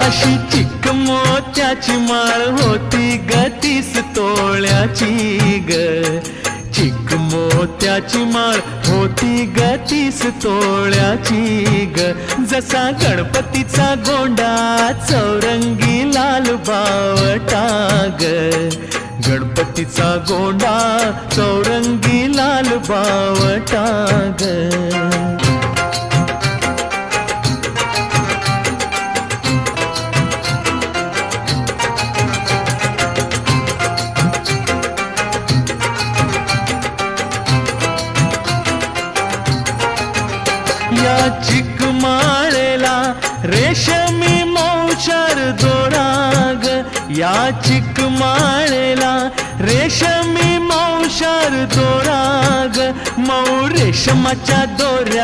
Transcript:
अशी चिक मोत्याची माळ होती ग 30 तोळ्याची ग. चिक मोत्याची माळ होती ग 30 तोळ्याची ग. जसा गणपतीचा गोंडा चौरंगी लाल बावटा ग. गणपतीचा गोंडा चौरंगी लाल बावटा ग. या चिकमाळेला रेशमी मौचार दोराग. या चिकमाळेला रेशमी मौचार दोराग. मऊ रेशमाच्या दोऱ्या